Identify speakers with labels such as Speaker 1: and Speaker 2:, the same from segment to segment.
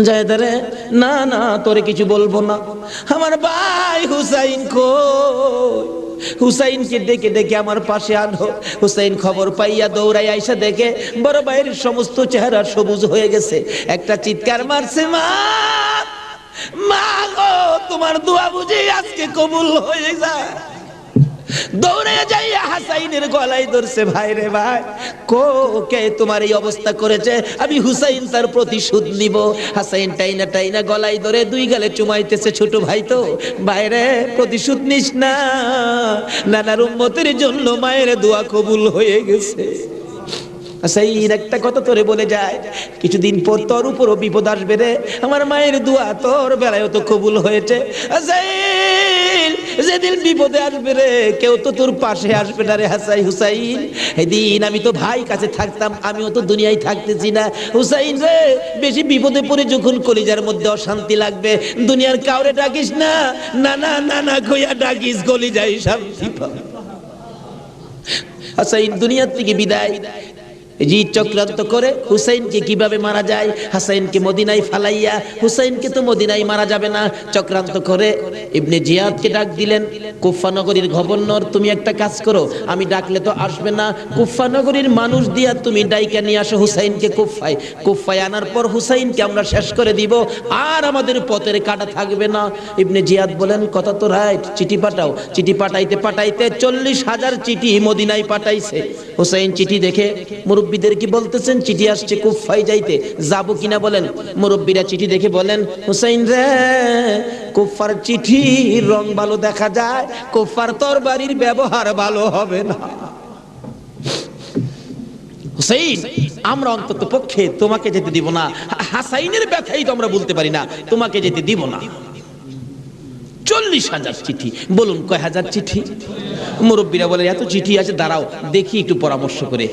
Speaker 1: জায়দারে না না তোরে কিছু বলবো না, আমার ভাই হুসাইন কই? হুসাইনকে ডেকে ডেকে আমার পাশে আনো। হুসাইন খবর পাইয়া দৌড়াই আইসা দেখে বড় ভাইয়ের সমস্ত চেহারা সবুজ হয়ে গেছে। একটা চিৎকার মারছে, মা মা গো, তোমার দোয়া বুঝি আজকে কবুল হয়ে যায়। দৌড়ে যাইয়া হাসাইনের গলায় ধরছে, ভাই রে ভাই, কে তোমার এই অবস্থা করেছে? আমি হুসাইন তার প্রতিশোধ নিব। হাসাইন টাইনা টাইনা গলায় ধরে দুই গালে চুমাইতেছে, ছোট ভাই তো, বাইরে প্রতিশোধ নিস না, নানার উম্মতের জন্য মায়ের দোয়া কবুল হয়ে গেছে। হাসাইন একটা কথা তোরে বলে যায়, কিছুদিন পর তোর উপরও বিপদ আসবে রে, আমার মায়ের দোয়া তোর বেলায় তো কবুল হয়েছে। হাসাইন যেদিন বিপদে আসবে রে, কেউ তো তোর পাশে আসবে না রে হাসাই হুসাইন। এদিন আমি তো ভাই কাছে থাকতাম, আমিও তো দুনিয়ায় থাকতেছি না। হুসাইন রে, বেশি বিপদে পড়ে যখন কলিজার মধ্যে অশান্তি লাগবে, দুনিয়ার কাউরে ডাকিস না, নানা নানা কইয়া ডাকিস, কলিজায় শান্তি পাবে। হাসাইন দুনিয়ার থেকে বিদায়। জি চক্রান্ত করে হুসাইনকে কিভাবে মারা যায়, হাসাইনকে মদিনায় ফালাইয়া, হুসাইনকে তো মদিনায় মারা যাবে না, চক্রান্ত করে ইবনে জিয়াদকে ডাক দিলেন। কুফা নগরীর গভর্নর, তুমি একটা কাজ করো, আমি ডাকলে তো আসবে না, কুফা নগরীর মানুষ দিয়া তুমি ডাইকা নিয়ে আসো হুসাইনকে কুফায়। কুফায় আনার পর হুসাইনকে আমরা শেষ করে দিব, আর আমাদের পথের কাটা থাকবে না। ইবনে জিয়াদ বলেন, কথা তো রাইট, চিঠি পাঠাও। চিঠি পাঠাইতে পাঠাইতে 40,000 চিঠি মদিনায় পাঠাইছে। হুসাইন চিঠি দেখে মুরব্বীদের কি বলতেছেন, চিঠি আসছে কুফায় যাইতে, যাবো কিনা বলেন। মুরব্বীরা চিঠি দেখে বলেন, হুসাইন রে, কুফার চিঠির রং ভালো দেখা যায়, কুফার তরবারির ব্যবহার ভালো হবে না। হুসাইন, আমরা অন্তত পক্ষে তোমাকে যেতে দিব না, হাসাইনের ব্যথাই তো আমরা বলতে পারি না, তোমাকে যেতে দিব না। 40,000 চিঠি, বলুন কয় হাজার চিঠি? মুরব্বীরা বলে, এত চিঠি আছে, দাঁড়াও দেখি একটু পরামর্শ করে।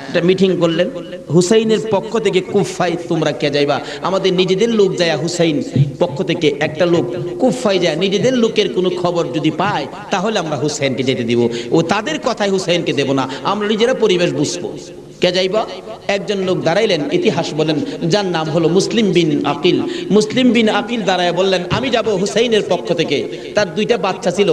Speaker 1: একটা মিটিং করলেন, হুসাইনের পক্ষ থেকে কুফায় তোমরা কে যাইবা? আমাদের নিজেদের লোক যায়, হুসাইন পক্ষ থেকে একটা লোক কুফায় যায়, নিজেদের লোকের কোনো খবর যদি পায় তাহলে আমরা হুসাইনকে যেতে দিব, ও তাদের কথায় হুসাইনকে দেব না, আমরা নিজেরা পরিবেশ বুঝবো। কে যাইবা? একজন লোক দাঁড়াইলেন, ইতিহাস বলেন, যার নাম হলো মুসলিম বিন আকিল। মুসলিম বিন আকিল দাঁড়ায় বললেন, আমি যাব হুসাইনের পক্ষ থেকে। তার দুইটা বাচ্চা ছিল,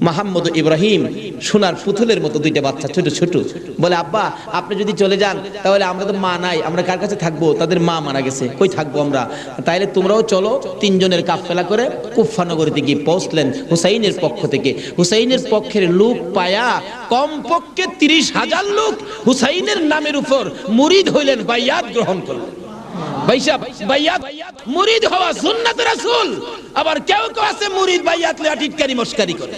Speaker 1: মোহাম্মদ ইব্রাহিম, সোনার পুতুলের মতো দুইটা বাচ্চা, ছোট ছোট। বলে, আব্বা আপনি যদি চলে যান তাহলে আমরা তো মা নাই, আমরা কার কাছে থাকবো? তাদের মা মারা গেছে, কই থাকবো আমরা? তাইলে তোমরাও চলো। 3 জনের কাফেলা করে কুফা নগরীতে গিয়ে পৌঁছলেন হুসাইনের পক্ষ থেকে। হুসাইনের পক্ষের লোক পায়া কমপক্ষে 30,000 লোক হুসাইনের নামের উপর মুরিদ হইলেন, বাইয়াত গ্রহণ করলেন। বাইয়াত মুরিদ হওয়া সুন্নাত রাসূল। আবার কেউ কেউ আছে মুরিদ বাইয়াত লয়া টিটকারি মস্কারি করে।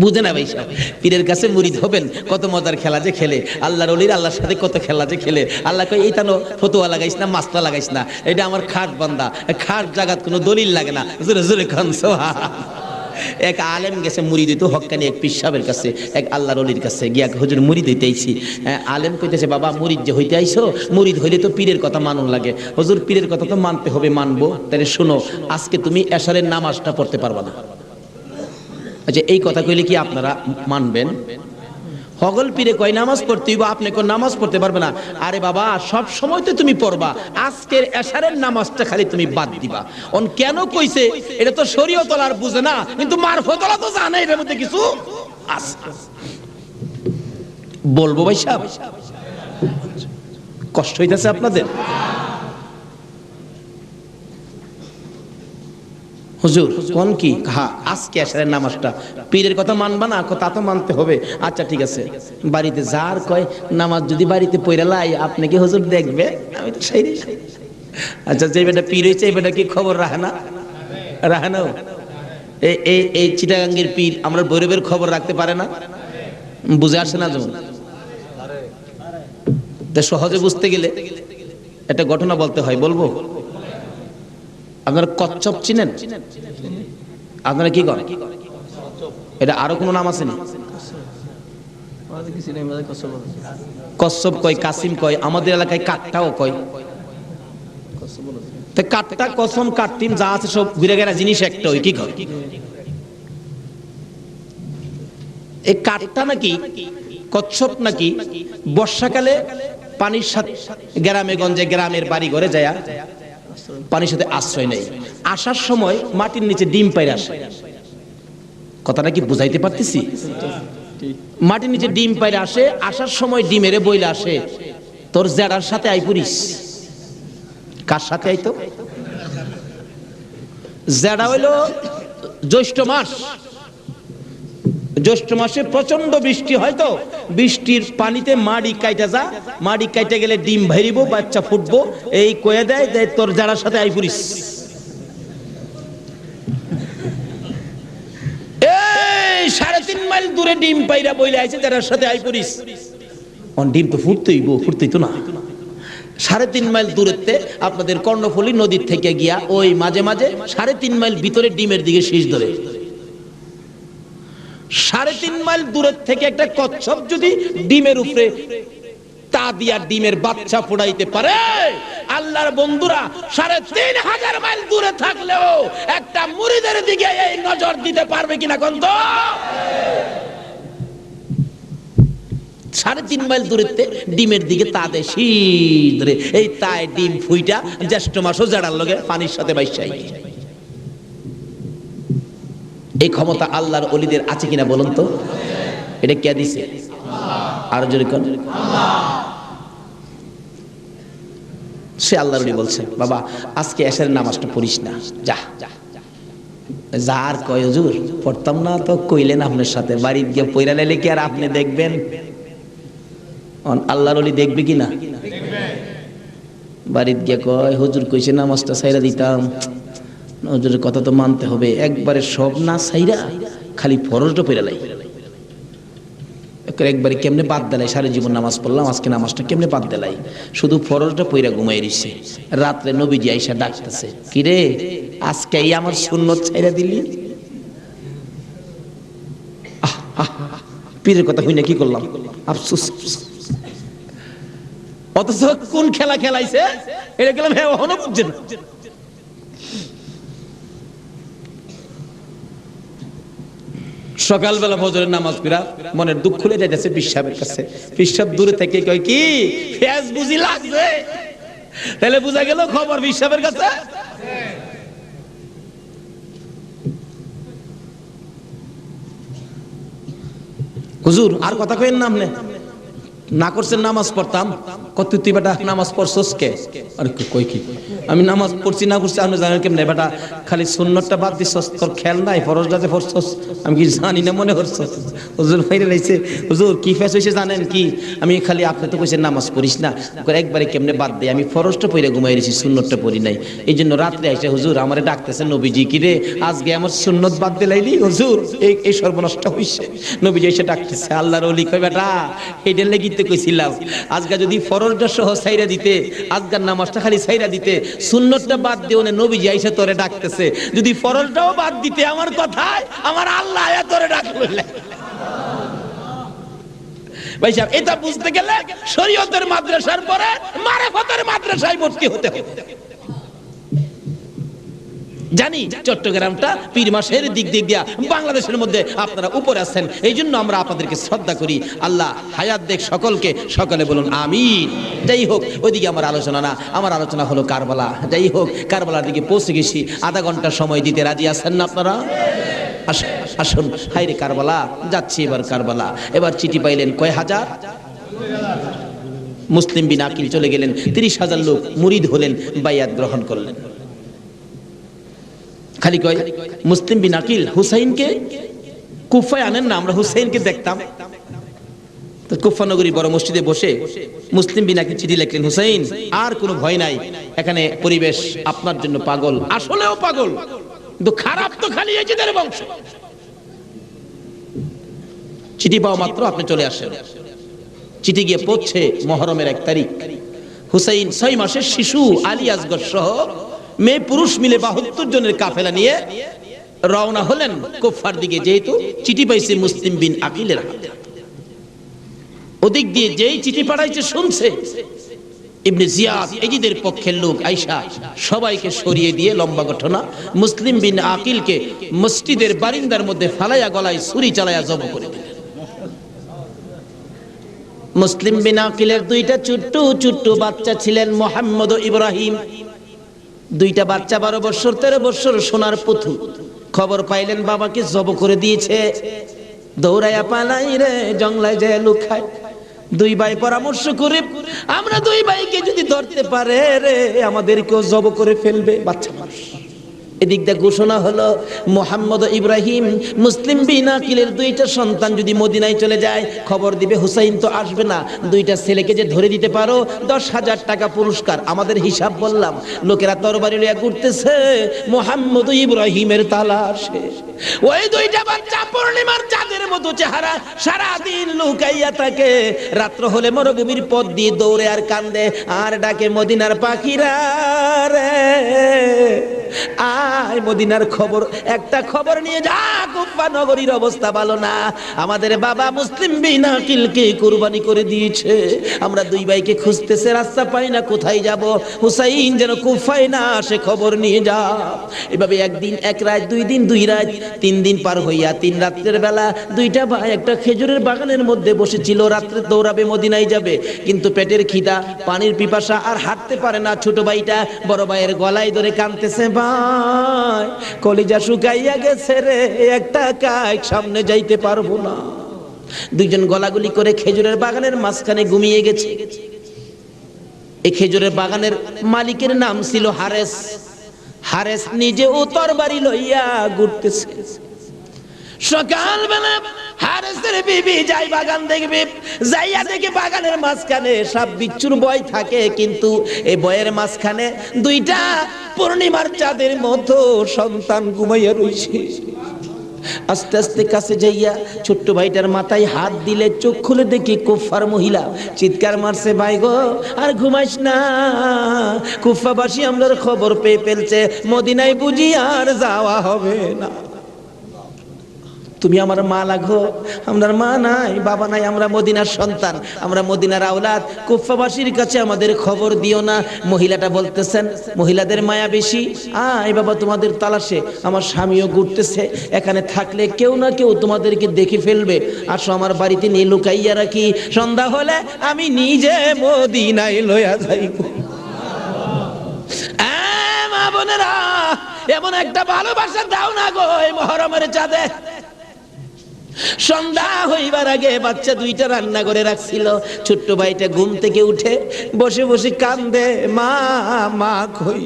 Speaker 1: বুঝে না ভাই সাহেব, পীরের কাছে মুরিদ হবেন, কত মজার খেলা যে খেলে, আল্লাহর ওলির আল্লাহর সাথে কত খেলা যে খেলে। আল্লাহ কই, এই তানো ফতোয়া লাগাইস না, মাসলা লাগাইস না, এটা আমার খাট বান্দা, খাট জাগাত কোনো দলিল লাগে না। জোরে জোরে খান সুবহান। এক আলেম গেছে মুরিদ হইতো, হক্কানি এক পীর সাহেবের কাছে, এক আল্লাহর ওলির কাছে গিয়া, হুজুর মুরিদ হইতে আইছি। আলেম কইতেছে, বাবা মুরিদ যে হইতে আইছো, মুরিদ হইলে তো পীরের কথা মানুন লাগে। হুজুর পীরের কথা তো মানতে হবে, মানবো, তাহলে শোনো, আজকে তুমি এশারের নামাজটা পড়তে পারবা না। আচ্ছা, এই কথা কইলে কি আপনারা মানবেন? হগল পীরে কয় নামাজ পড়তে হইব, আপনি কোন নামাজ পড়তে পারবে না। আরে বাবা, সব সময় তো তুমি পড়বা, আজকের এশারের নামাজটা খালি তুমি বাদ দিবা। অন কেন কইছে? এটা তো শরীয়ত আর বুঝে না, কিন্তু মারফতলা তো জানে এর মধ্যে কিছু আছে। বলবো ভাই সাহেব, কষ্ট হইতাছে আপনাদের? হুজুর কোন কি? হ্যাঁ, আজকে এশারের নামাজটা পীরের কথা মানবা না? তা তো মানতে হবে। আচ্ছা ঠিক আছে, বাড়িতে যার কয় নামাজ যদি বাড়িতে পড়া লাই, আপনি কি হুজুর দেখবে? আমি তো সেই। আচ্ছা, যে বেটা পীর হয়েছে, এই বেটা কি খবর রাখে না? রাখে না? এই চিটাগাঙ্গের পীর আমরা ভৈরবের খবর রাখতে পারে না? বুঝে আসে না যখন? তা সহজে বুঝতে গেলে একটা ঘটনা বলতে হয়, বলবো? আপনারা কচ্ছপ চিনেন? আপনারা কি করেন? এটা আরো কোনো নাম আছে না? কচ্ছপ কয়, কাসিম কয়, আমাদের এলাকায় কাটটাও কয়। কাটটা, কসম, কাটতিম যা আছে সব ঘুরে গেরা জিনিস একটা, ওই কি কয়? এই কাটটা নাকি কচ্ছপ নাকি বর্ষাকালে পানির সাথে গ্রামে গঞ্জে গ্রামের বাড়ি ঘরে যায় পানির সাথে আশ্রয় নেই, আসার সময় মাটির নিচে ডিম পাইরা আসে। কথাটা কি বুঝাইতে পারতেছি? মাটির নিচে ডিম পাইরা আসে, আসার সময় ডিমেরে বইলে আসে তোর জেড়ার সাথে আইপুরিস। কার সাথে আইতো? জেড়া হইল জ্যৈষ্ঠ মাস, জ্যৈষ্ঠ মাসে প্রচন্ড বৃষ্টি হয়, তো বৃষ্টির পানিতে মাড়ি কাইটা যা, মাড়ি কাইটা গেলে ডিম ভাইরিব, বাচ্চা ফুটবো, এই কয়ে দেয় যে তোর জেড়ার সাথে আইপুরিস। এই 3.5 মাইল দূরে ডিম পাইরা বইলে আইছে জেড়ার সাথে আইপুরিস। ডিম তো ফুটতেই তো না। 3.5 মাইল দূরত্বে আপনাদের কর্ণফুলী নদীর থেকে গিয়া ওই মাঝে মাঝে 3.5 মাইল ভিতরে ডিমের দিকে শীষ ধরে। 3.5 মাইল দূরের থেকে একটা কচ্ছপ যদি ডিমের উপরে তা দিয়া ডিমের বাচ্চা ফোড়াইতে পারে, আল্লাহর বন্ধুরা 3,500 মাইল দূরে থাকলেও একটা মুরিদের দিকে এই নজর দিতে পারবে কিনা কোন তো? 3.5 মাইল দূরত্বে ডিমের দিকে তা দেয় শীষ ধরে, এই তাই ডিম ফুইটা জ্যৈষ্ঠ মাসও জেড়ার লগে পানির সাথে বাইসাই। এই ক্ষমতা আল্লাহর ওলিদের আছে কিনা বলুন তো? এটা কে দিছে? আর জোরে কোন? সে আল্লাহর ওলি বলছেন, বাবা আজকে এশারের নামাজটা পড়িস না, যা। যার কয় হুজুর পড়তাম না তো কইলেন আপনার সাথে, বাড়িতে গিয়ে পয়রা লাইলে কি আর আপনি দেখবেন? আল্লাহর ওলি দেখবে কিনা? বাড়িতে গিয়ে কয় হুজুর কইছে নামাজটা ছাইরা দিতাম, হুজুরের কথা তো মানতে হবে, একবারে সব না ছাইরা খালি ফরজটা পড়া লাই, একবারে কেমনে বাদ দেলাই, সারা জীবন নামাজ পড়লাম, আজকে নামাজটা কেমনে বাদ দেলাই, শুধু ফরজটা পইরা ঘুমাই রইছে। রাত্রে নবীজি আইসা ডাকতেছে, কিরে আজকে এই আমার সুন্নত ছাইরা দিলি? পীরের কথা হই না কি করলাম, আফসোস। অথচ কোন খেলা খেলাইছে এটা গেলাম, হ্যাঁ এখনো বুঝছে না। সকালবেলা ফজরের নামাজ পড়া মনের দুঃখ খুলে যাইতেছে পিসাবের কাছে। পিসাব দূরে থেকে কয় কি ফেজ বুঝি লাগছে, তাহলে বুঝা গেল খবর পিসাবের কাছে। হুজুর আর কথা কইেন না, আপনি না করছেন নামাজ পড়তাম, কত তুই বেটা নামাজ পড়ছস কে? আরে কই কি আমি নামাজ পড়ছি না করছি আপনি জানেন কেমনে? বেটা খালি সুন্নতটা বাদ দিছস, তোর খেয়াল নাই ফরজটাতে পড়ছস, আমি কি জানি না মনে করছস? হুজুর ফাইরে লাইছে, হুজুর কি ফেস হইছে জানেন কি? আমি খালি আপনি তো কইছেন নামাজ পড়িস না, একবারে কেমনে বাদ দেই, আমি ফরজটা পড়ে ঘুমাই রইছি, সুন্নতটা পড়ি নাই। এই জন্য রাত্রে আইসা হুজুর আমারে ডাকতেছেন, নবীজি কি রে আজকে আমার সুন্নত বাদ দিলাইলি? হুজুর এই সর্বনষ্ট হইছে। নবীজি এসে ডাকতেছে, আল্লাহর ওলি কয় বেটা এইটার লাগি কইছিলাম আজকে যদি ফরজটা সহ ছাইরা দিতে, আজকের নামাজটা খালি ছাইরা দিতে, সুন্নতটা বাদ দিও না, নবীজি আইসা তোরে ডাকতেছে, যদি ফরজটাও বাদ দিতে আমার কথায় আমার আল্লাহ আয়া তোরে ডাকলো। ভাই সাহেব এটা বুঝতে গেলে শরীয়তের মাদ্রাসার পরে মারিফতের মাদ্রাসায় ভর্তি হতে হবে। জানি চট্টগ্রামটা পীর মাসের দিক দিয়া বাংলাদেশের মধ্যে আপনারা উপরে আছেন, এই জন্য আমরা আপনাদেরকে শ্রদ্ধা করি। আল্লাহ হায়াত দেখ সকলকে, সকলে বলুন আমিন। যাই হোক ওইদিকে আমার আলোচনা না, আমার আলোচনা হলো কারবালা। যাই হোক কারবালার দিকে পৌঁছে গেছি, আধা ঘন্টা সময় দিতে রাজি আছেন না আপনারা? আসুন হাইরে কারবালা যাচ্ছি, এবার কারবালা। এবার চিঠি পাইলেন কয় হাজার? মুসলিম বিন আকিল চলে গেলেন, 30,000 লোক মুরিদ হলেন, বাইয়াত গ্রহণ করলেন। খালি কয় মুসলিম বিন আকিল হুসাইনকে কুফায় আনেন না, আমরা হুসাইনকে দেখতাম। তো কুফা নগরী বড় মসজিদে বসে মুসলিম বিন আকিল চিঠি লিখলেন, হুসাইন আর কোনো ভয় নাই, এখানে পরিবেশ আপনার জন্য পাগল, আসলেও পাগল, কিন্তু খারাপ তো খালি এজিদের বংশ। চিঠি পাওয়া মাত্র আপনি চলে আসেন। চিঠি গিয়ে পৌঁছে মুহররমের 1 তারিখ। হুসাইন 6 মাসের শিশু আলী আসগর সহ মেয়ে পুরুষ মিলে 72 জনের কাফেলা নিয়ে রওনা হলেন কুফার দিকে, যেহেতু চিঠি পাইছে মুসলিম বিন আকিলের হাতে। ওদিক দিয়ে যেই চিঠি পাঠাইছে শুনছে ইবনে জিয়াদ এজিদের পক্ষের লোক আইসা সবাইকে সরিয়ে দিয়ে, লম্বা ঘটনা, মুসলিম বিন আকিলকে মসজিদের বারিন্দার মধ্যে ফালাইয়া গলায় ছুরি চালাইয়া জব করে দিলেন। মুসলিম বিন আকিলের দুইটা ছোট্ট ছোট্ট বাচ্চা ছিলেন, মুহাম্মদ ও ইব্রাহিম। দুইটা বাচ্চা 12 বছর 13 বছর, সোনার পুতুল। খবর পাইলেন বাবাকে জব করে দিয়েছে, দৌড়াইয়া পালাই রে জঙ্গলায় যায় লুকায়। দুই ভাই পরামর্শ করে, আমরা দুই ভাইকে যদি ধরতে পারে রে আমাদেরকেও জব করে ফেলবে, বাচ্চা মানুষ। এদিক দিয়ে ঘোষণা হলো, মুহাম্মদ ও ইব্রাহিম মুসলিম বিন আকিলের দুইটা সন্তান যদি মদিনায় চলে যায়, খবর দিবে হুসাইন তো আসবে না, দুইটা ছেলেকে যে ধরে দিতে পারো 10,000 টাকা পুরস্কার। আমাদের হিসাব বললাম, লোকেরা তরবারি লইয়া ঘুরতেছে মুহাম্মদ ও ইব্রাহিমের তালাশে। ওই দুইটা বাচ্চা পূর্ণিমার চাঁদের মতো চেহারা, সারাদিন লুকাইয়া থাকে, রাত্র হলে মরুভূমির পথ দিয়ে দৌড়ে আর কান্দে আর ডাকে, মদিনার পাখিরা রে আয়, মদিনার খবর, একটা খবর নিয়ে যা, কুফা নগরীর অবস্থা ভালো না, আমাদের বাবা মুসলিম বিন আকিলকে কুরবানি করে দিয়েছে, আমরা দুই ভাইকে খুঁজতেছে, রাস্তা পাই না, কোথায় যাব, হুসাইন যেন কুফায় না আসে, খবর নিয়ে যা। এভাবে একদিন এক রাত, 2 দিন 2 রাত, 3 দিন পার হইয়া 3 রাত্রের বেলা দুইটা ভাই একটা খেজুরের বাগানের মধ্যে বসেছিল, রাত্রে দৌড়াবে মদিনায় যাবে, কিন্তু পেটের খিদা, পানির পিপাসা, আর হাঁটতে পারে না। ছোট ভাইটা বড় ভাইয়ের গলায় ধরে কাঁদতেছে, ভাই কলিজা শুকাইয়া গেছে রে, একটা কাজ সামনে যাইতে পারবো না। দুইজন গলাগুলি করে খেজুরের বাগানের মাঝখানে ঘুমিয়ে গেছে। এই খেজুরের বাগানের মালিকের নাম ছিল হারেস। হারেস নিজে ও তরবারি লইয়া ঘুরতেছে। সকালবেলা হারেসের বিবি যাই বাগান দেখবে, যাইয়া দেখে বাগানের মাঝখানে সাপ বিচ্ছুর ভয় থাকে, কিন্তু এই ভয়ের মাঝখানে দুইটা পূর্ণিমার চাঁদের মতো সন্তান ঘুমাইয়া রইছে। আস্তে আস্তে কাছে যাইয়া ছোট্ট ভাইটার মাথায় হাত দিলে, চোখ খুলে দেখি কুফার মহিলা, চিৎকার মারছে, ভাই গো আর ঘুমাইস না, কুফাবাসী আমরার খবর পেয়ে ফেলছে, মদিনায় বুঝি আর যাওয়া হবে না। তুমি আমার মা লাগো, আমার মা নাই, বাবা নাই, আমরা মদিনার সন্তান, আমরা মদিনার আওলাদ, কুফাবাসীর কাছে আমাদের খবর দিও না। মহিলাটা বলতেছেন, মহিলাদের মায়া বেশি, আয় বাবা তোমাদের তালাশে, আমার স্বামীও ঘুরতেছে, এখানে থাকলে কেউ না কেউ তোমাদেরকে দেখে ফেলবে, আসো আমার বাড়িতে নিয়ে লুকাইয়া রাখি, সন্ধ্যা হলে আমি নিজে মদিনায় লইয়া যাইব। মা বোনেরা, এমন একটা ভালোবাসা দাও না গো এই মুহররমের চাঁদে। সন্ধ্যা হইবার আগে বাচ্চা দুইটা রান্না করে রাখছিল। ছোট্ট ভাইটা ঘুম থেকে উঠে বসে বসে কান্দে, মা মা কই।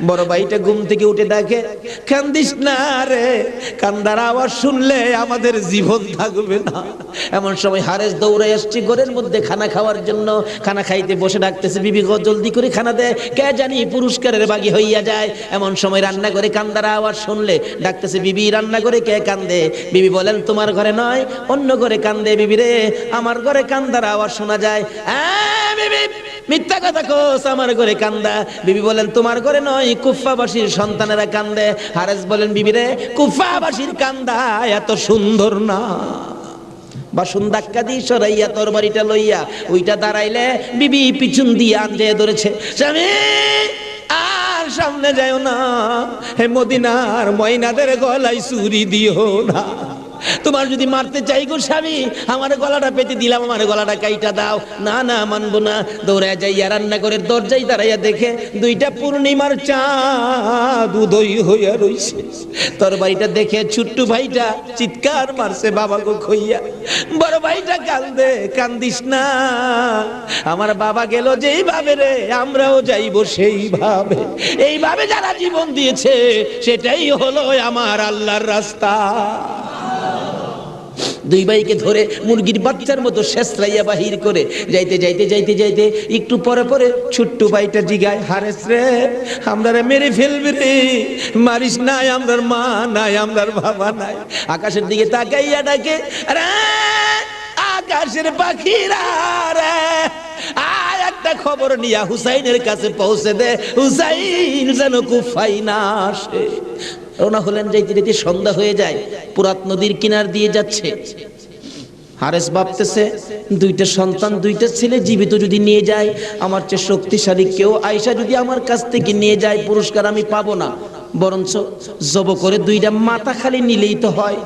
Speaker 1: বড় ভাইটা ঘুম থেকে উঠে দেখে, কান্দিস না রে, কান্দার আওয়াজ শুনলে আমাদের জীবন থাকবে না। এমন সময় হারেস দৌড়ে আসছে ঘরের মধ্যে খানা খাওয়ার জন্য। খানা খাইতে বসে ডাকতেছে, বিবি গো জলদি করে খানা দে, কে জানি পুরস্কারের বাগি হইয়া যায়। এমন সময় রান্না করে কান্দার আওয়াজ শুনলে ডাকতেছে, বিবি রান্না করে কে কান্দে? বিবি বলেন, তোমার ঘরে নয়, অন্য ঘরে কান্দে। বিবি রে, আমার ঘরে কান্দার আওয়াজ শোনা যায়। বিবি মিথ্যা কথা কোস, আমার ঘরে কান্দা। বিবি বলেন, তোমার ঘরে নয়, কুফাবাসীর সন্তানেরা কান্দে। হারেস বলেন, বিবি রে, কুফাবাসীর কান্দা এত সুন্দর না। বাসন ধাক্কা দিয়ে সরাইয়া তরবারিটা লইয়া ওইটা দাঁড়াইলে বিবি পিছন দিয়ে আনতে ধরেছে, স্বামী আর সামনে যাও না, হে মদিনার ময়নাদের গলায় চুরি দিও না। তোমার যদি মারতে চাই গো স্বামী, আমার গলাটা পেতে দিলাম, আমার গলাটা কাইটা দাও। না না, মানবো না। দৌড়ায় যাইয়া রান্না করে দরজায় দাঁড়াইয়া দেখে দুইটা পূর্ণিমার চাঁদ উদয় হইয়া রইছে। তরবারিটা দেখে ছোট্ট ভাইটা চিৎকার মারছে, বাবা গো খইয়া। বড় ভাইটা কান্দে, কান্দিস না, আমার বাবা গেল যেইভাবে রে, আমরাও যাইবো সেইভাবে। এইভাবে যারা জীবন দিয়েছে সেটাই হলো আমার আল্লাহর রাস্তা। দুই ভাইকে ধরে মুরগির বাচ্চার মতো শেষরাইয়া বাহির করে যাইতে যাইতে যাইতে যাইতে একটু পরে পরে ছোট্ট ভাইটা জিগায়, হারেস রে, আমরা মেরে ফেলবে রে, মারিস নাই, আমরার মা নাই, আমরার বাবা নাই। আকাশের দিকে তাকাইয়া ডাকে, রে আকাশের পাখিরা রে, আর একটা খবর নিয়া হুসাইনের কাছে পৌঁছে দে, হুসাইন যেন কুফায় না আসে। রওনা হলেন, যাইতে যাইতে সন্ধ্যা হয়ে যায়। পুরাত নদীর কিনার দিয়ে যাচ্ছে। হারেস ভাবতেছে, দুইটা সন্তান, দুইটা ছেলে জীবিত যদি নিয়ে যায়, আমার চেয়ে শক্তিশালী কেউ আয়েশা যদি আমার কাছ থেকে নিয়ে যায়, পুরস্কার আমি পাবো না। বরঞ্চ জব করে দুইটা মাথা খালি নিলেই তো হয়।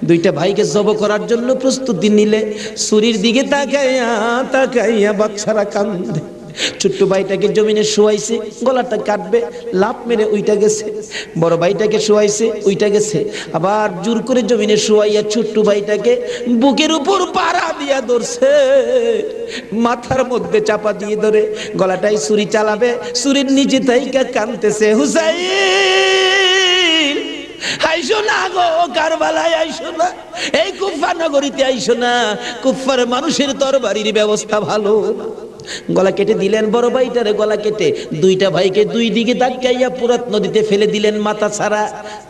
Speaker 1: দুইটা ভাইকে জব করার জন্য প্রস্তুতি নিলে ছুরির দিকে তাকাইয়া তাকাইয়া বাচ্চারা কান্দে। ছোট্ট ভাইটাকে জমিনে শোয়াইছে, গলাটা কাটবে, লাফ মেরে উইটা গেছে। বড় ভাইটাকে শোয়াইছে, উইটা গেছে। আবার জোর করে জমিনে শোয়াইয়া ছোট্ট ভাইটাকে বুকের উপর পাড়া দিয়া ধরছে, মাথার মধ্যে চাপা দিয়ে ধরে গলাটাই ছুরি চালাবে, ছুরির নিচে তাইকা কাঁদতেছে, হুসাইন আইসো না গো, কারবালায় আইসো না, এই কুফা নগরীতে আইসো না, কুফার মানুষের তরবারির ব্যবস্থা ভালো। গলা কেটে দিলেন বড় ভাইটারে, গলা কেটে দুইটা ভাইকে দুই দিকে ধাক্কাইয়া পুরাত নদীতে ফেলে দিলেন, মাথা ছাড়া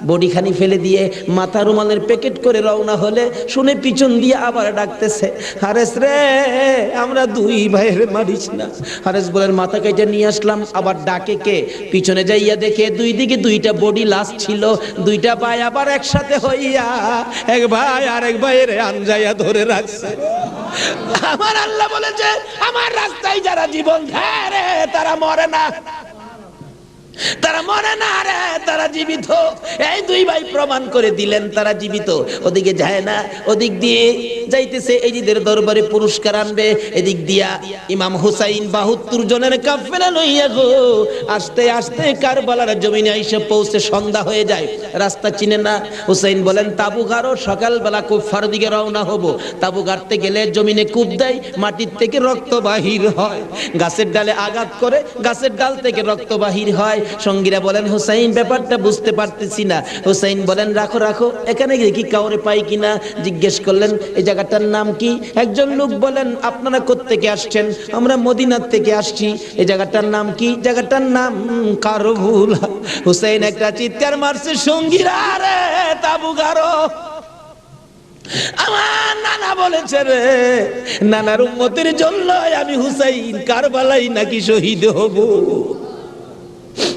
Speaker 1: বডিখানি ফেলে দিয়ে মাথা রুমালের প্যাকেট করে রওনা হলে শুনে পিছন দিয়ে আবার ডাকতেছে, হারেস রে আমরা দুই ভাইয়ের মারিস না। হারেস বলেন মাথা কেটে নিয়ে আসলাম। আবার ডাকে কে? পিছনে যাইয়া দেখে দুই দিকে দুইটা বডি লাশ ছিল, দুইটা ভাই আবার একসাথে হইয়া এক ভাই আর এক ভাইয়ের আনজাইয়া ধরে রাখছে। আমার আল্লাহ বলেছে আমার রাস্তায় যারা জীবন দেয় রে তারা মরে না, তারা মরে না রে, তারা জীবিত। এই দুই ভাই প্রমাণ করে দিলেন তারা জীবিত। ওদিকে যায় না, ওদিক দিয়ে যাইতেছে এজিদের দরবারে পুরস্কার আনবে। এদিক দিয়া ইমাম হুসাইন 72 জনের কাফেলা লইয়া গো আস্তে আস্তে কারবালার জমিনে এসে পৌঁছে সন্ধ্যা হয়ে যায়। রাস্তা চিনে না। হুসাইন বলেন তাবু গাড়ো, সকালবেলা কুফার দিকে রওনা হব। তাবু গাড়তে গেলে জমিনে কূপ দেয়, মাটির থেকে রক্ত বাহির হয়। গাছের ডালে আঘাত করে গাছের ডাল থেকে রক্ত বাহির হয়। সঙ্গীরা বলেন হুসাইন ব্যাপারটা বুঝতে পারতেছি না। হুসাইন বলেন রাখো রাখো, এখানে কি কাউরে পাই কিনা জিজ্ঞেস করলেন এই জায়গাটার নাম কি? একজন লোক বলেন আপনারা কোত্থেকে আসছেন? আমরা মদিনার থেকে আসছি। এই জায়গাটার নাম কি? জায়গাটার নাম কারবুলা। হুসাইন একটা চিৎকার মারছে, সঙ্গীরা রে তাবু গাড়ো। আমার নানা বলেছে রে, নানার উম্মতের জন্য আমি হুসাইন কারবালাই নাকি শহীদ হব।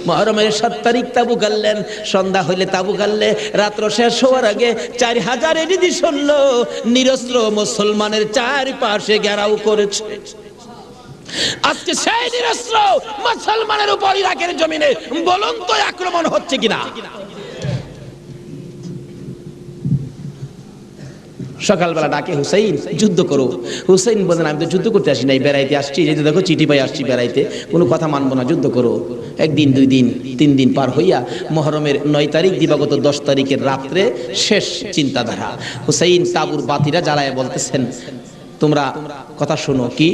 Speaker 1: মুহররমের 7 তারিখ তাবু গাড়লেন। সন্ধ্যা হইলে তাবু গাড়লে রাত্র শেষ হওয়ার আগে 4000 এডিশন নিরস্ত্র মুসলমানের চারপাশে ঘেরাও করেছে। আজকে সেই নিরস্ত্র মুসলমানের উপর ইরাকের জমিনে বলুন তো আক্রমণ হচ্ছে কিনা? সকালবেলা ডাকে হুসাইন যুদ্ধ করো। হুসাইন বলেন আমি তো যুদ্ধ করতে আসি নাই, বেড়াইতে আসছি। এই যে দেখো চিঠি পাই আসছি বেড়াইতে, কোনো কথা মানবো না, যুদ্ধ করো। একদিন 2 দিন 3 দিন পার হইয়া মুহররমের 9 তারিখ দিবাগত 10 তারিখের রাত্রে শেষ চিন্তাধারা। হুসাইন তাবুর বাতিরা জ্বালায় বলতেছেন তোমরা কথা শোনো। কি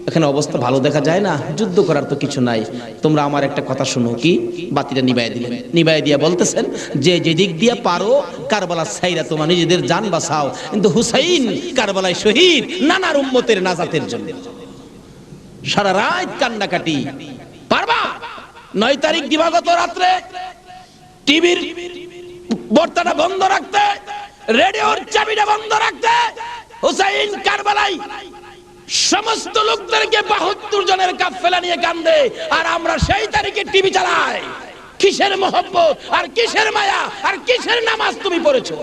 Speaker 1: এখানে অবস্থা ভালো দেখা যায় না, যুদ্ধ করার তো কিছু নাই, তোমরা আমার একটা কথা শোনো। কি? বাতিটা নিবাই দিলেন। নিবাই দিয়া বলতেছেন যে যেদিক দিয়া পারো কারবালা ছাইরা তোমার নিজেদের জান বাঁচাও, কিন্তু হুসাইন কারবালায় শহীদ নানার উম্মতের নাজাতের জন্য। সারা রাত কান্নাকাটি। পারবা? 9 তারিখ দিবাগত রাত্রে টিভির বার্তাটা বন্ধ রাখতে, রেডিওর চাবিটা বন্ধ রাখতে। হুসাইন কারবালায় সমস্ত লোকদেরকে 72 জনের কাফেলা নিয়ে কান্দে, আর আমরা সেই তারিখে টিভি চালাই। কিসের মহব্বত আর কিসের মায়া আর কিসের নামাজ তুমি পড়েছো?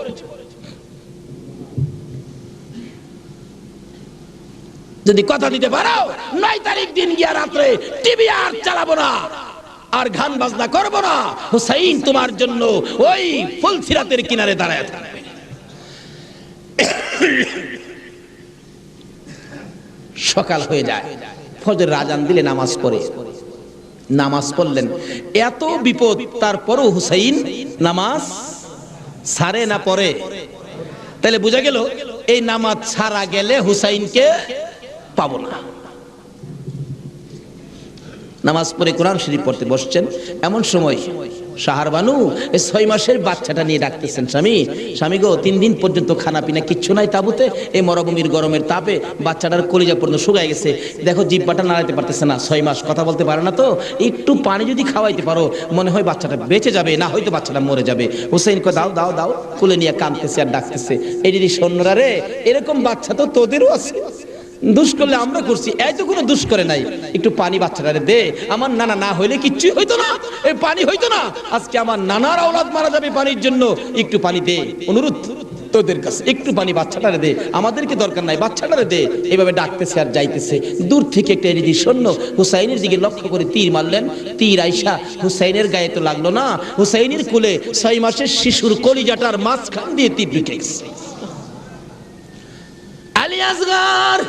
Speaker 1: যদি কথা দিতে পারো 9 তারিখ দিন গিয়া রাত্রে টিভি আর চালাবো না, আর গান বাজনা করবো না। হুসাইন তোমার জন্য ওই ফুলসিরাতের কিনারে দাঁড়ায় থাকবে। সকাল হয়ে যায়, ফজরের আজান দিলে নামাজ পড়ে। নামাজ পড়লেন, এত বিপদ তারপরও হুসাইন নামাজ ছাড়ে না পড়ে। তাহলে বোঝা গেল এই নামাজ ছাড়া গেলে হুসাইনকে পাবো না। নামাজ পড়ে কোরআন শরীফ পড়তে বসছেন, এমন সময় শাহার বানু এই 6 মাসের বাচ্চাটা নিয়ে ডাকতেছেন, স্বামী স্বামী গো 3 দিন পর্যন্ত খানা পিনা কিচ্ছু নাই তাবুতে, এই মরুভূমির গরমের তাপে বাচ্চাটার কলিজা পর্যন্ত শুকায় গেছে, দেখো জিহ্বাটা নাড়াতে পারতেছে না, 6 মাস কথা বলতে পারে না, তো একটু পানি যদি খাওয়াইতে পারো মনে হয় বাচ্চাটা বেঁচে যাবে, না হয়তো বাচ্চাটা মরে যাবে। হুসাইন কয় দাও দাও দাও, কোলে নিয়ে কাঁদতেছে আর ডাকতেছে, এই দিদি সৈন্যরা রে এরকম বাচ্চা তো তোদেরও আছে, দুষ করলে আমরা করছি, এই তো কোনো দুষ করে নাই, একটু পানি বাচ্চাটারে দে, আমার নানা না হইলে কিচ্ছুই হইতো না, এই পানি হইতো না, আজকে আমার নানার আওলাদ মারা যাবে পানির জন্য, একটু পানি দে, অনুরোধ। তো তোদের কাছে একটু পানি বাচ্চাটারে দে, আমাদেরকে দরকার নাই, বাচ্চাটারে দে। এইভাবে ডাকতেছে আর যাইতেছে। দূর থেকে একটা এরিদি সৈন্য হুসাইনের দিকে লক্ষ্য করে তীর মারলেন। তীর আইসা হুসাইনের গায়ে তো লাগলো না, হুসাইনের কোলে 6 মাসের শিশুর কলিজাটার মাঝখান দিয়ে তীর ঢুকে গেছে। আলী আসগর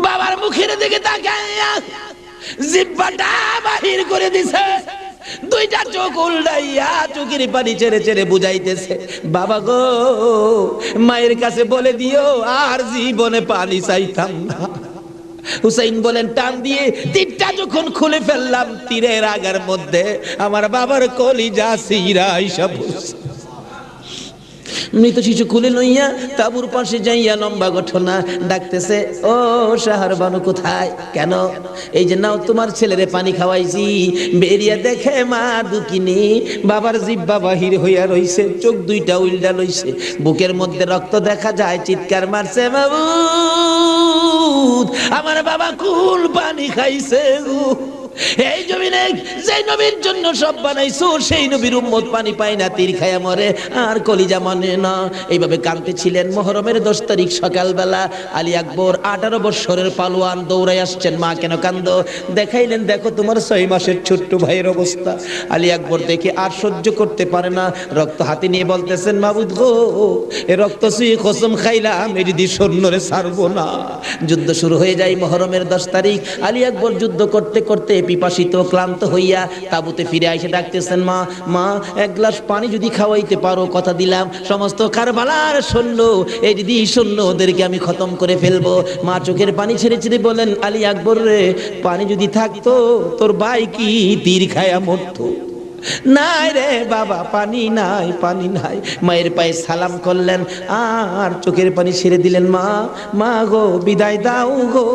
Speaker 1: বাবার মুখের দিকে তাকাইয়া জিহ্বাটা বাহির করে দিছে, দুইটা চোখ উল্টাইয়া চোখের পানি ছেড়ে ছেড়ে বুঝাইতেছে, বাবা গো মায়ের কাছে বলে দিও আর জীবনে পানি চাইতাম না। হুসাইন বলেন, টান দিয়ে তীরটা যখন খুলে ফেললাম, তীরের আগার মধ্যে আমার বাবার কলিজা ছিঁড়া আইসা পড়ছে। মৃত শিশু খুলে লইয়া তাবুর পাশে যাইয়া লম্বা ঘটনা ডাকতেছে, ও শাহর বানু কোথায়? কেন? এই যে নাও তোমার ছেলেরে পানি খাওয়াইছি। বেরিয়া দেখে মা দুকিনি বাবার জিহ্বা বাহির হইয়া রইছে, চোখ দুইটা উল্টা লইছে, বুকের মধ্যে রক্ত দেখা যায়, চিৎকার মারছে, মাবুদ আমার বাবা কুল পানি খাইছে। এই জমিনে যে নবীর জন্য সব বানাইছো সেই নবীর উম্মত পানি পায় না, তীর খায়া মরে আর কলিজা মানে না। এইভাবে কাঁদতেছিলেন। মুহররমের 10 তারিখ সকালবেলা আলী আকবর 18 বছরের পালোয়ান দৌড়াই আসছেন। মা কেন কান্দো? দেখাইলেন, দেখো তোমার 6 মাসের ছোট্ট ভাইয়ের অবস্থা। আলী আকবর দেখে আর সহ্য করতে পারে না, রক্ত হাতে নিয়ে বলতেছেন, মাবুদ গো এ রক্ত ছুঁয়ে কসম খাইলাম এটি সৈন্যরে ছাড়বো না। যুদ্ধ শুরু হয়ে যায় মুহররমের 10 তারিখ। আলী আকবর যুদ্ধ করতে করতে পিপাসিত ক্লান্ত হইয়া তাবুতে ফিরে এসে ডাকতেছেন, মা মা এক গ্লাস পানি যদি খাওয়াইতে পারো, কথা দিলাম সমস্ত কারবালার সৈন্য এই দিদি সৈন্য ওদেরকে আমি খতম করে ফেলবো। মা চোখের পানি ছেড়ে ছেড়ে বলেন, আলী আকবর রে, পানি যদি থাকতো তোর ভাই কি তীর খায়া মরতো? নাই রে বাবা, পানি নাই, পানি নাই। মায়ের পায়ে সালাম করলেন আর চোখের পানি ছেড়ে দিলেন। মা মা গো বিদায় দাও গো,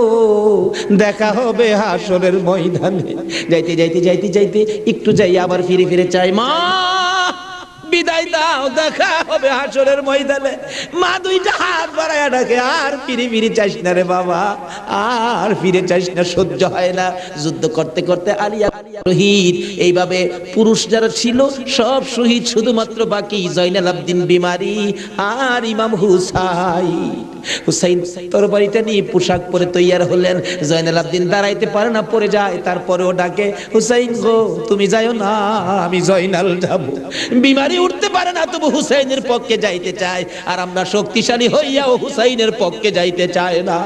Speaker 1: দেখা হবে হাসরের ময়দানে। যাইতে যাইতে যাইতে যাইতে একটু যাই আবার ফিরে ফিরে চাই, মা বিদায় দাও, দেখা হবে হাসরের ময়দানে। মা দুইটা হাত বাড়ায়া ডাকে, আর ফিরে ফিরে চাইস না রে বাবা, আর ফিরে চাইস না, সহ্য হয় না। যুদ্ধ করতে করতে আলিয়া শহীদ। এইভাবে পুরুষ যারা ছিল সব শহীদ, শুধুমাত্র বাকি জয়নাল আবদিন বিমারি আর ইমাম হুসাইন। হুসাইন তরবারিটা নিয়ে পোশাক পরে তৈয়ার হলেন। জয়নাল আবদিন দাঁড়াইতে পারে না, পড়ে যায়। তারপরেও ডাকে, হুসাইন গো তুমি যাইও না, আমি জয়নাল যাব। বিমারি উঠতে পারে না, তবু হুসাইনের পক্ষে যাইতে চায়। আর আমরা শক্তিশালী হইয়াও হুসাইনের পক্ষে যাইতে চায় না।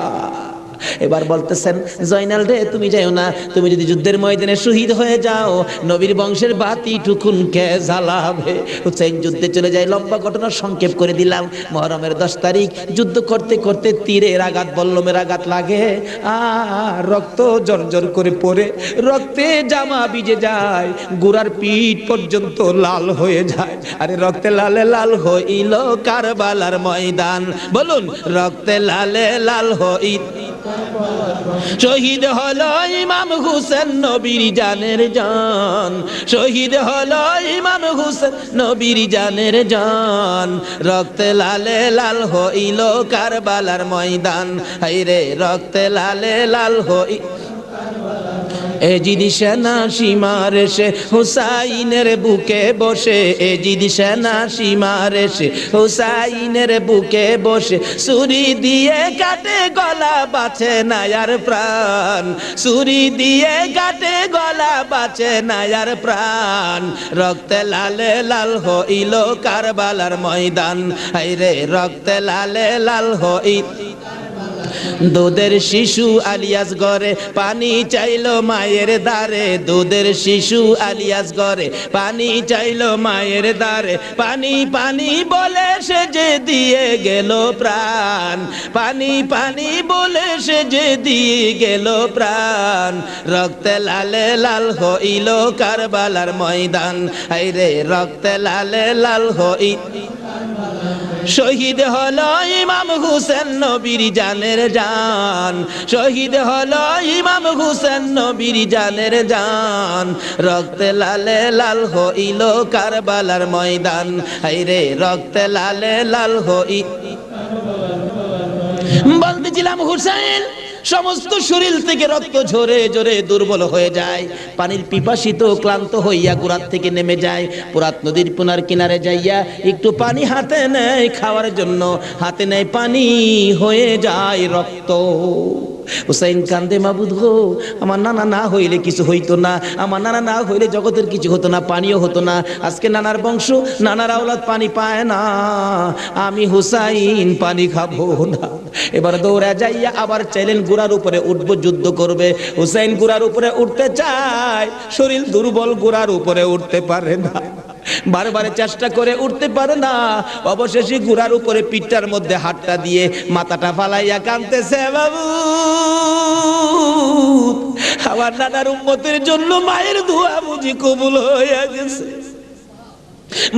Speaker 1: এবার বলতেছেন, জয়নাল রে তুমি যাইও না, তুমি যদি যুদ্ধের ময়দানে শহীদ হয়ে যাও নবীর বংশের বাতি টুকুন কে জ্বালাবে। হুসাইন যুদ্ধে চলে যায়। লম্বা ঘটনা সংক্ষেপ করে দিলাম। মুহররমের 10 তারিখ যুদ্ধ করতে করতে তীরের আঘাত বল্লমের আঘাত লাগে আর রক্ত জর্জর করে পড়ে, রক্তে জামা ভিজে যায়, গোড়ার পিঠ পর্যন্ত লাল হয়ে যায়। আরে রক্তে লালে লাল হইল কারবালার ময়দান, বলুন রক্তে লালে লাল হইল। শহীদ হলো ইমাম হুসেন নবীর জানের জান, শহীদ হলো ইমাম হুসেন নবীর জানের জান। রক্তে লালে লাল হইল কারবালার ময়দান, হায়রে রক্তে লালে লাল হইল। এজিদ সেনা সীমার এসে হুসাইনের বুকে বসে, এজিদ সেনা সীমার এসে হুসাইনের বুকে বসে, ছুরি দিয়ে কাটে গলা বাঁচে না আর প্রাণ, ছুরি দিয়ে কাটে গলা বাঁচে না আর প্রাণ। রক্তে লালে লাল হইল কারবালার ময়দান, হায়রে রক্তে লালে লাল হইল। দুধের শিশু আলিয়াস ঘরে পানি চাইলো মায়ের দ্বারে, দুধের শিশু আলিয়াস ঘরে পানি চাইলো মায়ের দ্বারে। পানি পানি বলে সে যে দিয়ে গেল প্রাণ, পানি পানি বলে সে যে দিয়ে গেল প্রাণ। রক্তে লালে লাল হইল কারবালার ময়দান, হায়রে রক্তে লালে লাল হইল। শহীদ হলো ইমাম হুসেন নবীর জানের জান, শহীদ হলো ইমাম হুসেন নবীর জানের জান। রক্তে লালে লাল হইল কারবালার ময়দান, হায়রে রক্তে লালে লাল হইল। বলতেছিলাম হুসেন সমস্ত শরীর থেকে রক্ত ঝরে ঝরে দুর্বল হয়ে যায়, পানির পিপাসিত ক্লান্ত হইয়া গুড়ার থেকে নেমে যায়, পুরাত নদীর পুনার কিনারে যাইয়া একটু পানি হাতে নেয় খাওয়ার জন্য, হাতে নেয় পানি হয়ে যায় রক্ত। হুসাইন কান্দে, মাবুদ গো, আমার নানা না হইলে কিছু হইতো না, আমার নানা না হইলে জগতের কিছু হতো না, পানিও হতো না। আজকে নানার বংশ, নানার আওলাদ পানি পায় না, আমি হুসাইন পানি খাবো না। এবার দৌড়া যাইয়া আবার চাইলেন ঘোড়ার উপরে উঠবো, যুদ্ধ করবে। হুসাইন ঘোড়ার উপরে উঠতে চায়, শরীর দুর্বল, ঘোড়ার উপরে উঠতে পারে না, বারবার চেষ্টা করে উঠতে পারে না। অবশেষে ঘোড়ার উপরে পিঠটার মধ্যে হাতটা দিয়ে মাথাটা ফালাইয়া কাঁদতেছে, বাবু আমার নানার উম্মতের জন্য মায়ের দোয়া বুঝি কবুল হয়ে গেছে।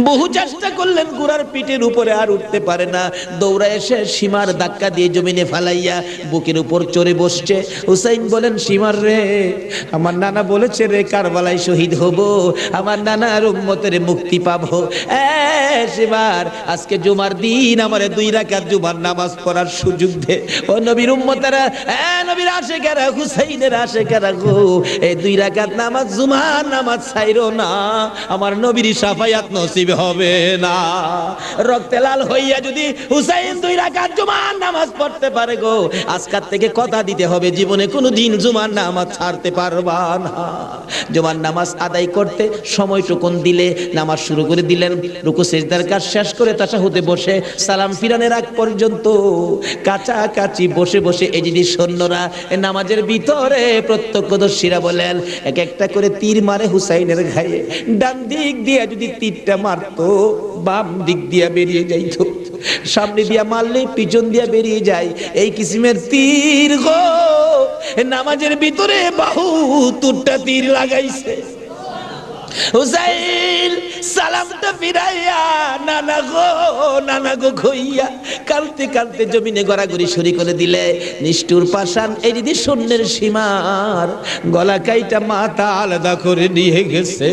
Speaker 1: বহু চেষ্টা করলেন, ঘোড়ার পিঠের উপরে আর উঠতে পারে না। দৌড়া এসে সীমার ধাক্কা দিয়ে জমিনে ফালাইয়া বুকের উপর চড়ে বসছে। হুসাইন বলেন, সীমার রে, আমার নানা বলেছে রে কারবালায় শহীদ হব, আমার নানার উম্মতের মুক্তি পাবো। সীমার, আজকে জুমার দিন আমারে 2 রাকাত জুমার নামাজ পড়ার সুযোগ দে। ও নবীর উম্মতেরা, নবীর আশিকেরা, হুসাইনের আশিকেরা গো, এই 2 রাকাত নামাজ, জুমার নামাজ ছাইরো না, আমার নবীর শাফায়াত নসিব হবে না। রক্তে লাল হইয়া যদি হুসাইন 2 রাকাত জুমার নামাজ পড়তে পারে গো, আজকাল থেকে কথা দিতে হবে, জীবনে কোনোদিন জুমার নামাজ ছাড়তে পারবা না। জুমার নামাজ আদায় করতে সময়টুকুন দিলে নামাজ শুরু করে দিলেন। রুকু সিজদার কাজ শেষ করে তাশাহুদে বসে সালাম ফিরানোর আগ পর্যন্ত কাছাকাছি বসে বসে এই যে সৈন্যরা নামাজের ভিতরে প্রত্যক্ষদর্শীরা বলেন, এক একটা করে তীর মারে হুসাইনের গায়ে। ডান দিক দিয়ে যদি তীরটা মারতো, বাম দিক দিয়া বেরিয়ে যাইত, সামনে দিয়া মারলে পিছন দিয়া বেরিয়ে যায়। এই কিসিমের তীর গো, নামাজের ভিতরে 72টা তীর লাগাইছে। হুসাইন সালামটা ফিরাইয়া নানা গো, নানা গো কইয়া কালতে কালতে জমিনে গড়াগড়ি শুরু করে দিলে। নিষ্ঠুর পাষাণ এই দিদি সৈন্যের সীমার গলা কাইটা মাথা আলাদা করে নিয়ে গেছে।